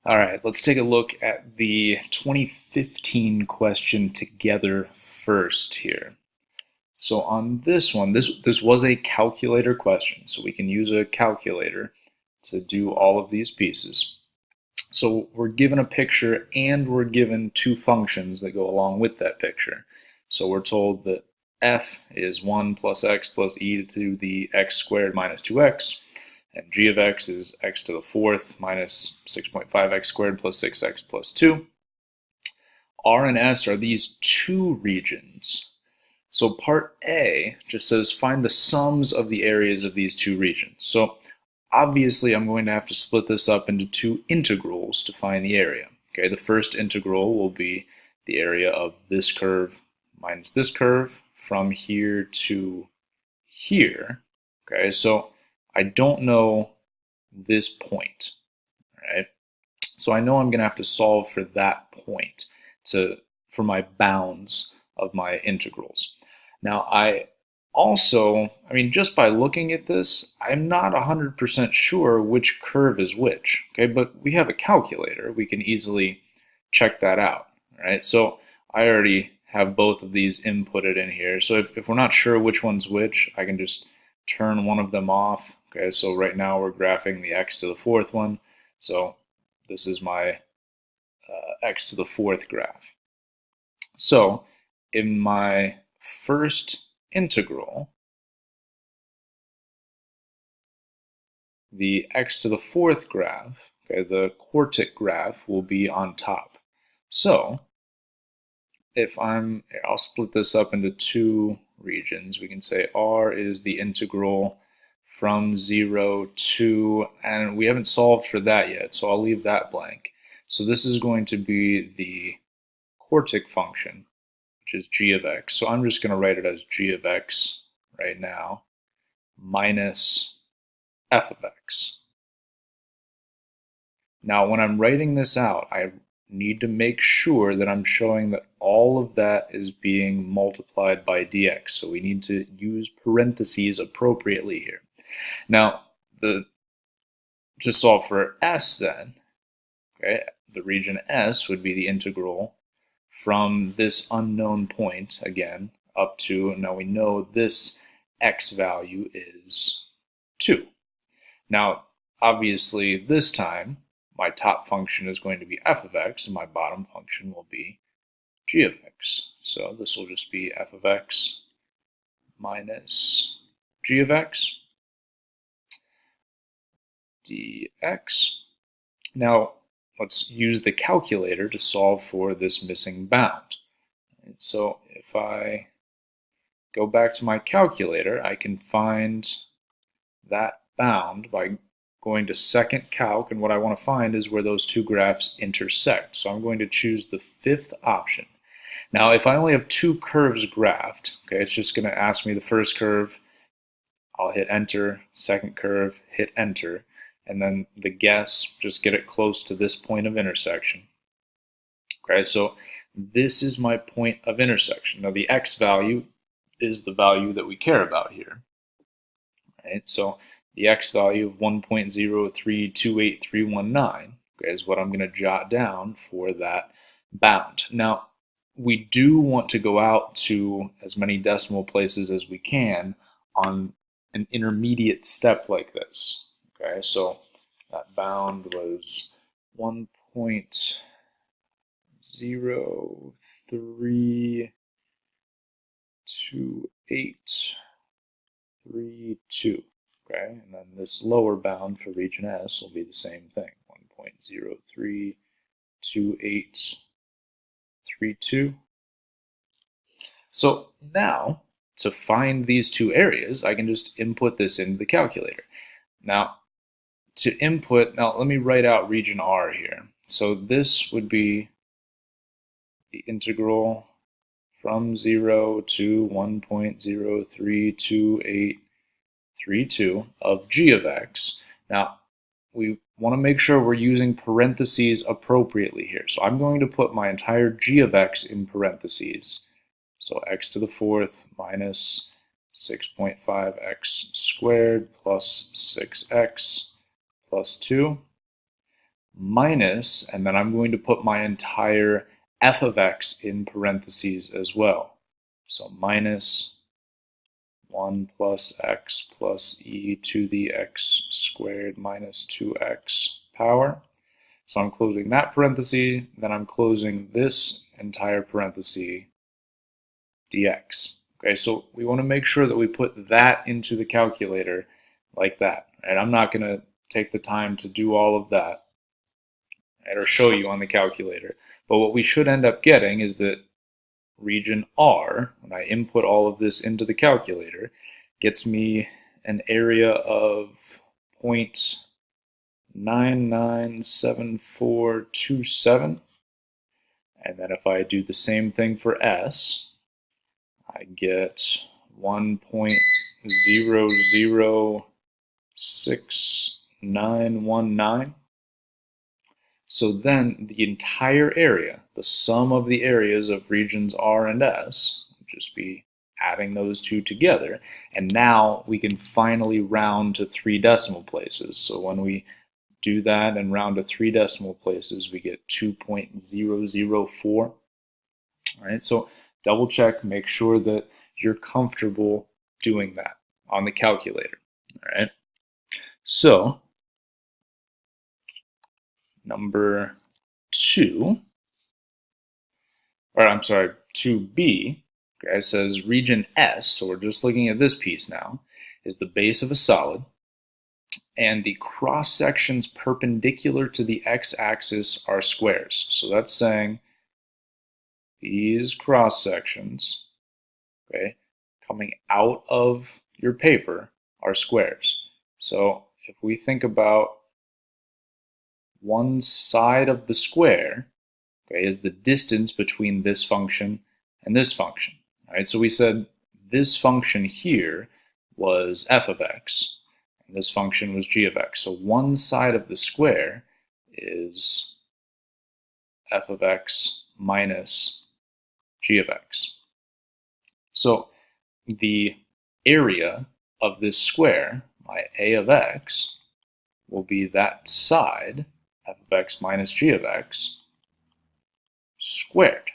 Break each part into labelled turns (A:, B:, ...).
A: All right, let's take a look at the 2015 question together first here. So on this one, this was a calculator question, so we can use a calculator to do all of these pieces. So we're given a picture and we're given two functions that go along with that picture. So we're told that f is 1 plus x plus e to the x squared minus 2x, and g of x is x to the fourth minus 6.5x squared plus 6x plus 2. R and S are these two regions. So part A just says find the sums of the areas of these two regions. So obviously I'm going to have to split this up into two integrals to find the area. Okay, the first integral will be the area of this curve minus this curve from here to here. Okay, so I don't know this point, right? So I know I'm going to have to solve for that point for my bounds of my integrals. Now just by looking at this, I'm not 100% sure which curve is which, okay? But we have a calculator. We can easily check that out, right? So I already have both of these inputted in here. So if we're not sure which one's which, I can just turn one of them off. Okay, so right now we're graphing the x to the fourth one. So this is my x to the fourth graph. So in my first integral, the x to the fourth graph, okay, the quartic graph will be on top. So I'll split this up into two regions. We can say R is the integral from 0 to, and we haven't solved for that yet, so I'll leave that blank. So this is going to be the quartic function, which is g of x. So I'm just going to write it as g of x right now, minus f of x. Now, when I'm writing this out, I need to make sure that I'm showing that all of that is being multiplied by dx. So we need to use parentheses appropriately here. Now, to solve for s then, okay, the region S would be the integral from this unknown point, again, up to, now we know this x value is 2. Now, obviously, this time, my top function is going to be f of x, and my bottom function will be g of x. So this will just be f of x minus g of x dx. Now, let's use the calculator to solve for this missing bound. And so if I go back to my calculator, I can find that bound by going to second calc, and what I want to find is where those two graphs intersect. So I'm going to choose the fifth option. Now, if I only have two curves graphed, okay, it's just going to ask me the first curve, I'll hit enter, second curve, hit enter, and then the guess, just get it close to this point of intersection. Okay, so this is my point of intersection. Now the x value is the value that we care about here. Right, so the x value of 1.0328319, okay, is what I'm going to jot down for that bound. Now, we do want to go out to as many decimal places as we can on an intermediate step like this. Okay, so that bound was 1.03282. Okay, and then this lower bound for region S will be the same thing, 1.0328832. So now, to find these two areas, I can just input this into the calculator. Now, let me write out region R here. So this would be the integral from 0 to 1.0328832 of g of x. Now, we want to make sure we're using parentheses appropriately here. So I'm going to put my entire g of x in parentheses. So x to the fourth minus 6.5x squared plus 6x plus 2. minus, and then I'm going to put my entire f of x in parentheses as well. So minus 1 plus x plus e to the x squared minus 2x power. So I'm closing that parenthesis, then I'm closing this entire parenthesis dx. Okay, so we want to make sure that we put that into the calculator like that. And I'm not going to take the time to do all of that, right, or show you on the calculator. But what we should end up getting is that region R, when I input all of this into the calculator, gets me an area of 0.997427. And then if I do the same thing for S, I get 1.006919. So then the entire area, the sum of the areas of regions R and S, would just be adding those two together. And now we can finally round to 3 decimal places. So when we do that and round to 3 decimal places, we get 2.004. All right, so double check, make sure that you're comfortable doing that on the calculator. All right, so number 2, or I'm sorry, 2b, okay, it says region S, so we're just looking at this piece now, is the base of a solid, and the cross sections perpendicular to the x-axis are squares. So that's saying these cross sections, okay, coming out of your paper are squares. So if we think about one side of the square, okay, is the distance between this function and this function. All right, so we said this function here was f of x, and this function was g of x. So one side of the square is f of x minus g of x. So the area of this square, my a of x, will be that side, f of x minus g of x, squared.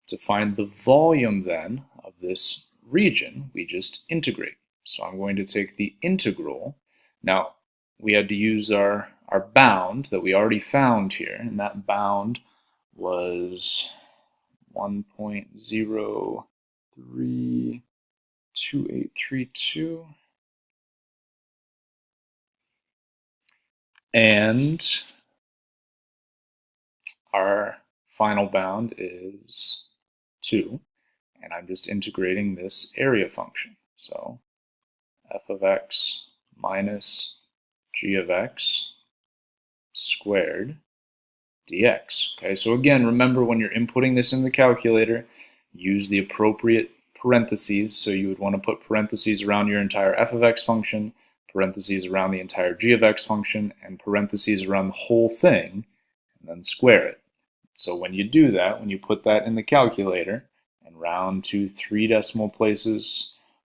A: To find the volume then of this region, we just integrate. So I'm going to take the integral. Now, we had to use our bound that we already found here, and that bound was 1.032832. And our final bound is 2. And I'm just integrating this area function. So f of x minus g of x squared dx. Okay, so again, remember when you're inputting this in the calculator, use the appropriate parentheses. So you would want to put parentheses around your entire f of x function, parentheses around the entire g of x function, and parentheses around the whole thing, and then square it. So when you do that, when you put that in the calculator and round to 3 decimal places,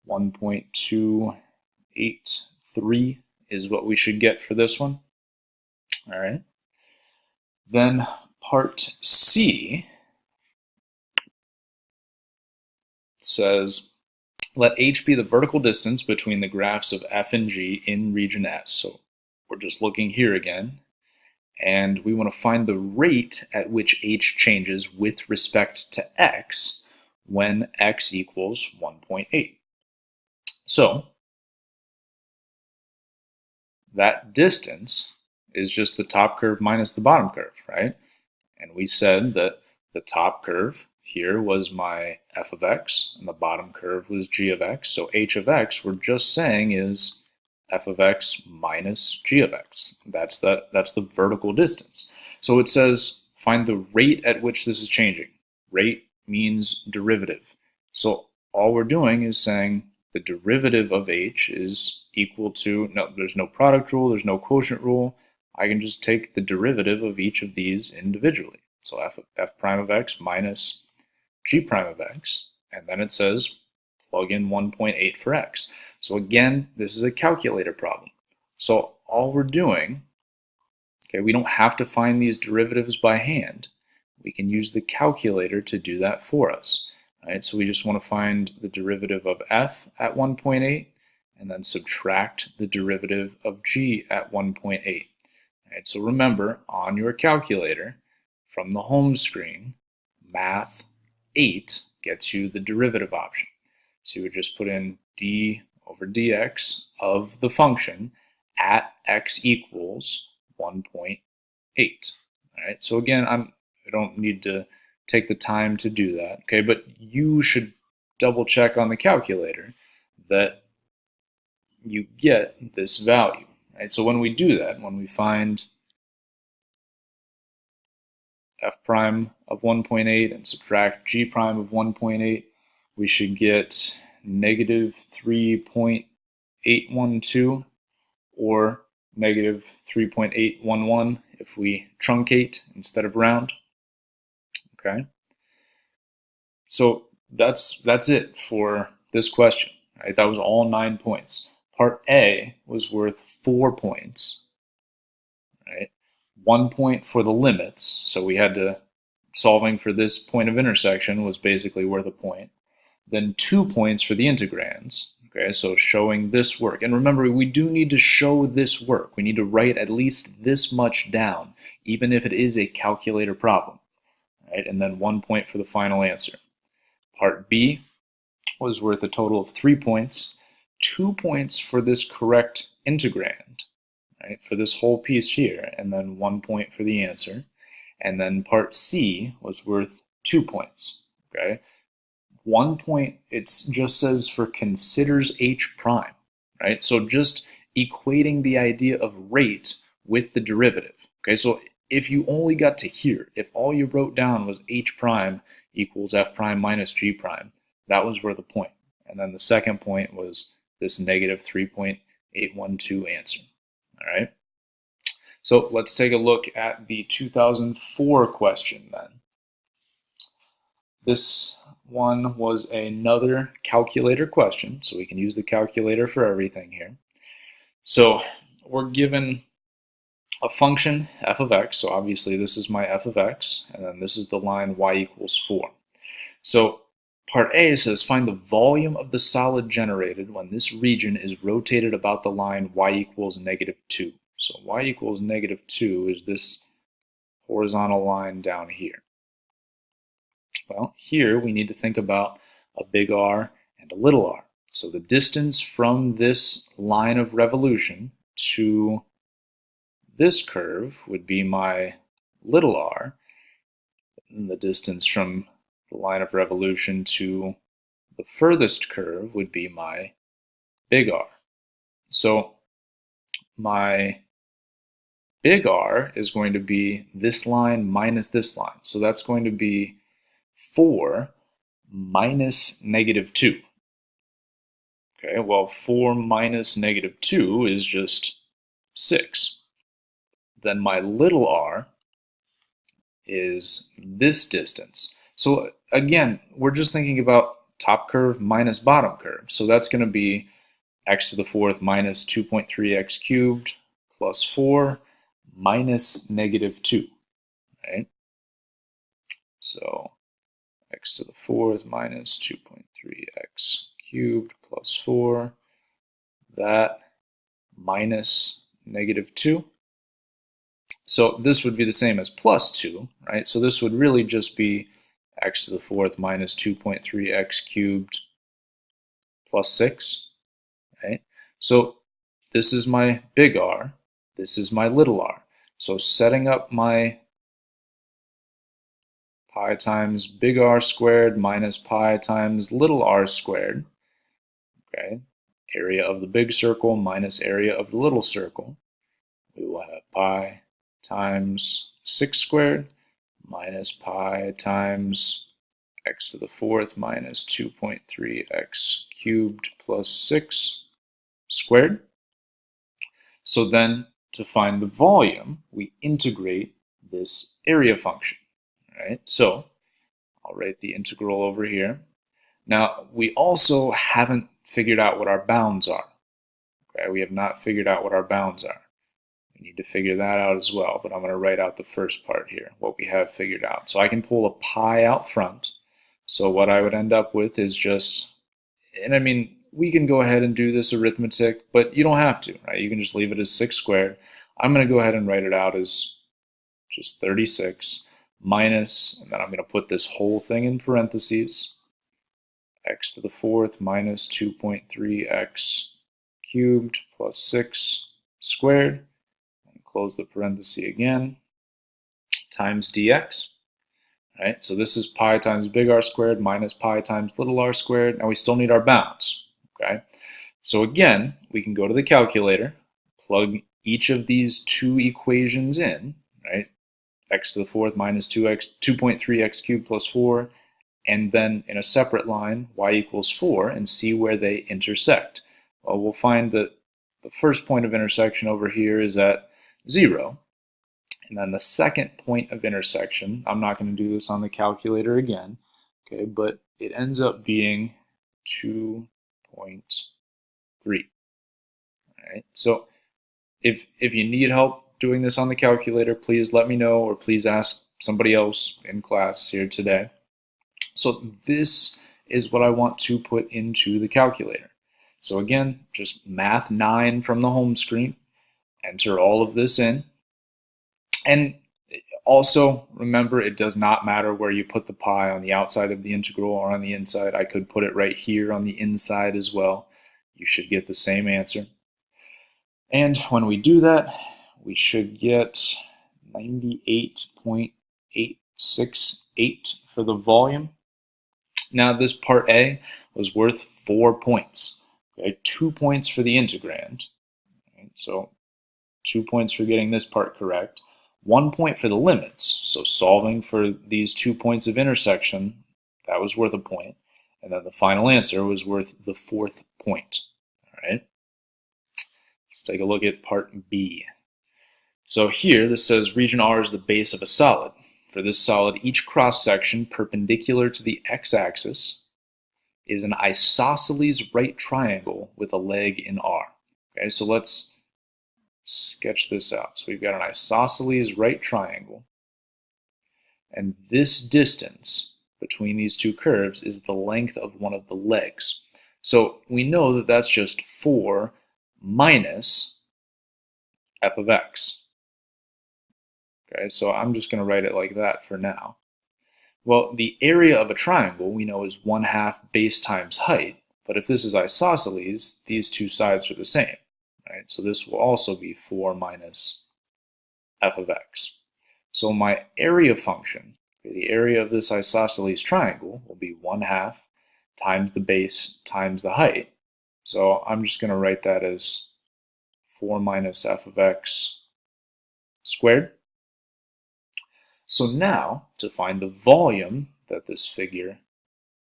A: 1.283 is what we should get for this one. All right. Then part C says, let h be the vertical distance between the graphs of f and g in region S. So we're just looking here again, and we want to find the rate at which h changes with respect to x when x equals 1.8. So that distance is just the top curve minus the bottom curve, right? And we said that the top curve here was my f of x, and the bottom curve was g of x. So h of x, we're just saying, is f of x minus g of x. That's the vertical distance. So it says find the rate at which this is changing. Rate means derivative. So all we're doing is saying the derivative of h is equal to, no, there's no product rule, there's no quotient rule. I can just take the derivative of each of these individually. So f prime of x minus g prime of x, and then it says plug in 1.8 for x. So again, this is a calculator problem. So all we're doing, okay, we don't have to find these derivatives by hand. We can use the calculator to do that for us. Right? So we just want to find the derivative of f at 1.8 and then subtract the derivative of g at 1.8. Right? So remember, on your calculator, from the home screen, math 8 gets you the derivative option. So you would just put in d over dx of the function at x equals 1.8. All right, so again, I don't need to take the time to do that, okay, but you should double check on the calculator that you get this value. Right? So when we do that, when we find f prime of 1.8 and subtract g prime of 1.8, we should get negative 3.812 or negative 3.811 if we truncate instead of round. Okay, so that's it for this question. Right? That was all 9 points. Part A was worth 4 points. Right? 1 point for the limits, so we had to, solving for this point of intersection was basically worth a point. Then 2 points for the integrands, okay, so showing this work. And remember, we do need to show this work. We need to write at least this much down, even if it is a calculator problem. Right? And then 1 point for the final answer. Part B was worth a total of 3 points, 2 points for this correct integrand, right, for this whole piece here, and then 1 point for the answer. And then part C was worth 2 points. Okay, 1 point, it just says for considers h prime, right? So just equating the idea of rate with the derivative. Okay, so if you only got to here, if all you wrote down was h prime equals f prime minus g prime, that was worth a point. And then the second point was this negative 3.812 answer. All right. So let's take a look at the 2004 question then. This one was another calculator question, so we can use the calculator for everything here. So we're given a function f of x, so obviously this is my f of x, and then this is the line y equals 4. So part A says find the volume of the solid generated when this region is rotated about the line y equals negative 2. So y equals negative 2 is this horizontal line down here. Well, here we need to think about a big R and a little r. So the distance from this line of revolution to this curve would be my little r, and the distance from the line of revolution to the furthest curve would be my big R. So my big R is going to be this line minus this line. So that's going to be 4 minus negative 2. Okay, well, 4 minus negative 2 is just 6. Then my little r is this distance. So again, we're just thinking about top curve minus bottom curve. So that's going to be x to the 4th minus 2.3x cubed plus 4 minus negative 2, right? So x to the 4th minus 2.3x cubed plus 4, that minus negative 2. So this would be the same as plus 2, right? So this would really just be x to the 4th minus 2.3x cubed plus 6, right? So this is my big R, this is my little r. So setting up my pi times big R squared minus pi times little r squared, okay? Area of the big circle minus area of the little circle. We will have pi times 6 squared minus pi times x to the 4th minus 2.3x cubed plus 6 squared. So then to find the volume, we integrate this area function, right? So I'll write the integral over here. Now, we also haven't figured out what our bounds are. Okay, we have not figured out what our bounds are. We need to figure that out as well, but I'm going to write out the first part here, what we have figured out. So I can pull a pi out front. So what I would end up with is just, and I mean, we can go ahead and do this arithmetic, but you don't have to, right? You can just leave it as 6 squared. I'm going to go ahead and write it out as just 36 minus, and then I'm going to put this whole thing in parentheses, x to the fourth minus 2.3x cubed plus 6 squared, and close the parenthesis again, times dx. Right, so this is pi times big R squared minus pi times little r squared. Now we still need our bounds. Okay, so again, we can go to the calculator, plug each of these two equations in, right? X to the fourth minus 2.3x cubed plus 4, and then in a separate line, y equals 4, and see where they intersect. Well, we'll find that the first point of intersection over here is at 0. And then the second point of intersection, I'm not going to do this on the calculator again, okay, but it ends up being 2.3. All right, so if you need help doing this on the calculator, please let me know, or please ask somebody else in class here today. So this is what I want to put into the calculator. So again, just math 9 from the home screen, enter all of this in. And also, remember, it does not matter where you put the pi, on the outside of the integral or on the inside. I could put it right here on the inside as well. You should get the same answer. And when we do that, we should get 98.868 for the volume. Now, this part A was worth 4 points. Okay, 2 points for the integrand. Right, so 2 points for getting this part correct. 1 point for the limits, so solving for these 2 points of intersection, that was worth a point. And then the final answer was worth the 4th point. All right. Let's take a look at part B. So here, this says region R is the base of a solid. For this solid, each cross-section perpendicular to the x-axis is an isosceles right triangle with a leg in R. Okay, so let's sketch this out. So we've got an isosceles right triangle, and this distance between these two curves is the length of one of the legs. So we know that that's just 4 minus f of x. Okay, so I'm just going to write it like that for now. Well, the area of a triangle we know is 1/2 base times height, but if this is isosceles, these two sides are the same. Right, so this will also be 4 minus f of x. So my area function, the area of this isosceles triangle, will be 1/2 times the base times the height. So I'm just going to write that as 4 minus f of x squared. So now, to find the volume that this figure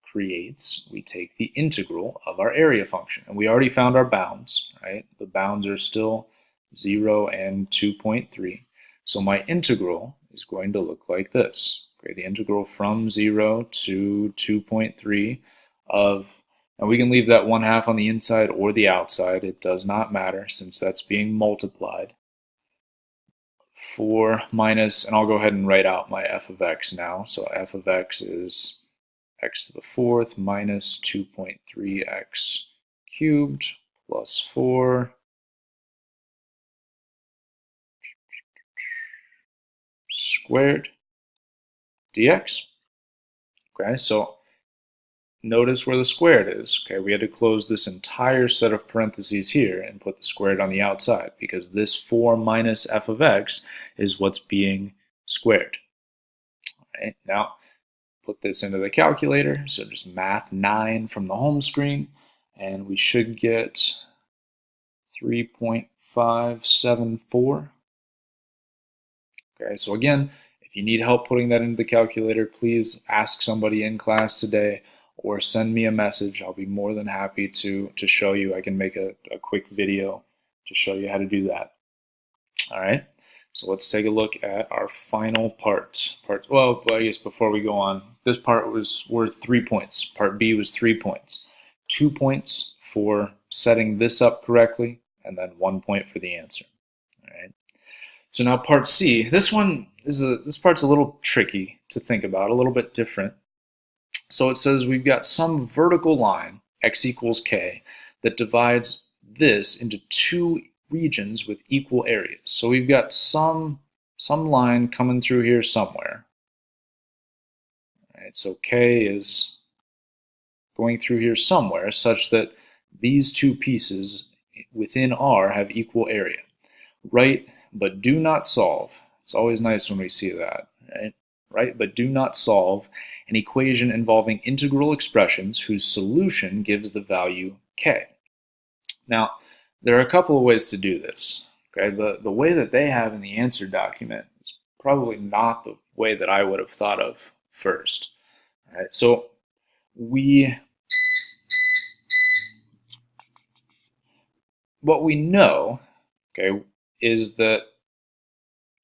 A: creates, we take the integral of our area function. And we already found our bounds, right? The bounds are still 0 and 2.3. So my integral is going to look like this. Okay, the integral from 0 to 2.3 of, and we can leave that 1/2 on the inside or the outside. It does not matter since that's being multiplied. 4 minus, and I'll go ahead and write out my f of x now. So f of x is x to the fourth minus 2.3x cubed plus 4 squared dx. Okay, so notice where the squared is. Okay, we had to close this entire set of parentheses here and put the squared on the outside because this 4 minus f of x is what's being squared. All right, now put this into the calculator, so just math 9 from the home screen, and we should get 3.574. Okay, so again, if you need help putting that into the calculator, please ask somebody in class today or send me a message. I'll be more than happy to show you. I can make a quick video to show you how to do that. All right. So let's take a look at our final part. Well, I guess before we go on, this part was worth 3 points. Part B was 3 points. 2 points for setting this up correctly, and then 1 point for the answer. All right. So now part C, this part's a little tricky to think about, a little bit different. So it says we've got some vertical line, x equals k, that divides this into two regions with equal areas. So we've got some line coming through here somewhere. All right, so k is going through here somewhere such that these two pieces within R have equal area. Write, but do not solve. It's always nice when we see that, right? Write, but do not solve an equation involving integral expressions whose solution gives the value k. Now, there are a couple of ways to do this. Okay? The way that they have in the answer document is probably not the way that I would have thought of first. All right? So what we know, okay, is that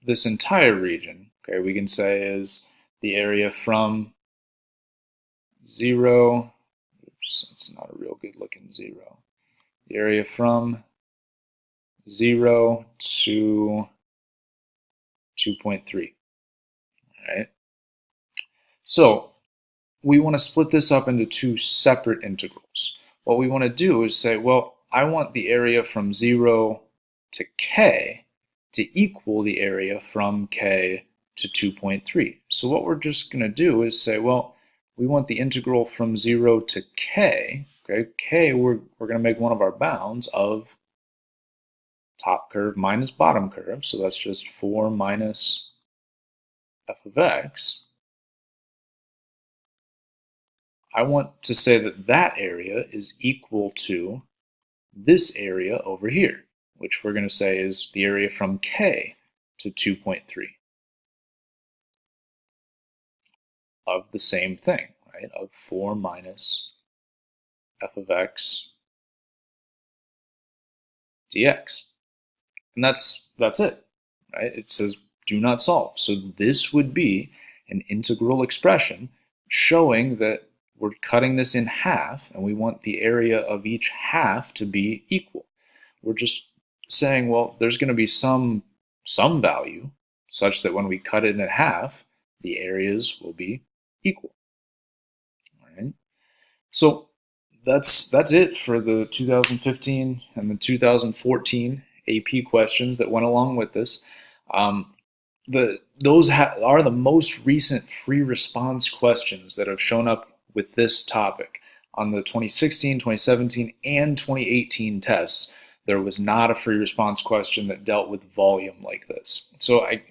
A: this entire region, okay, we can say is the area from 0, oops, that's not a real good looking 0. The area from 0 to 2.3. All right. So we want to split this up into two separate integrals. What we want to do is say, well, I want the area from 0 to k to equal the area from k to 2.3. So what we're just going to do is say, well, we want the integral from 0 to k. Okay, k, we're going to make one of our bounds of top curve minus bottom curve. So that's just 4 minus f of x. I want to say that that area is equal to this area over here, which we're going to say is the area from k to 2.3 of the same thing, right? Of 4 minus f of x dx. And that's it, right? It says do not solve. So this would be an integral expression showing that we're cutting this in half and we want the area of each half to be equal. We're just saying, well, there's going to be some value such that when we cut it in half, the areas will be equal. All right. So that's it for the 2015 and the 2014 AP questions that went along with this. Those are the most recent free response questions that have shown up with this topic. On the 2016, 2017, and 2018 tests, there was not a free response question that dealt with volume like this. So I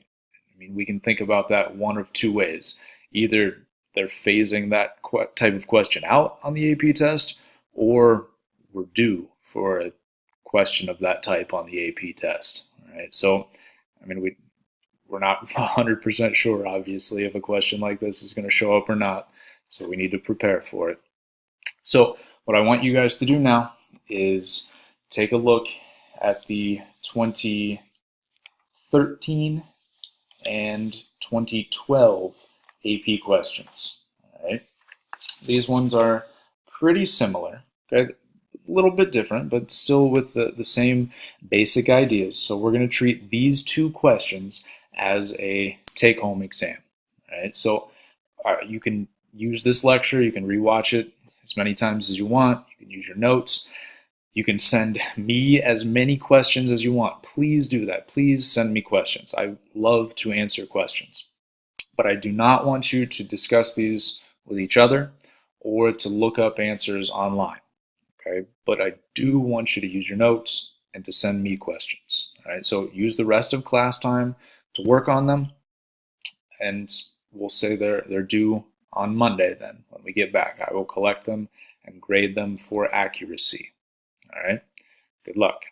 A: mean, we can think about that one of two ways. Either they're phasing that type of question out on the AP test, or we're due for a question of that type on the AP test. All right. So, I mean, we're not 100% sure, obviously, if a question like this is going to show up or not. So we need to prepare for it. So what I want you guys to do now is take a look at the 2013 and 2012 AP questions. All right. These ones are pretty similar, okay? A little bit different, but still with the same basic ideas. So we're going to treat these two questions as a take-home exam. All right. So you can use this lecture, you can rewatch it as many times as you want, you can use your notes, you can send me as many questions as you want. Please do that. Please send me questions. I love to answer questions. But I do not want you to discuss these with each other or to look up answers online. Okay? But I do want you to use your notes and to send me questions. All right? So use the rest of class time to work on them, and we'll say they're due on Monday then. When we get back, I will collect them and grade them for accuracy. All right? Good luck.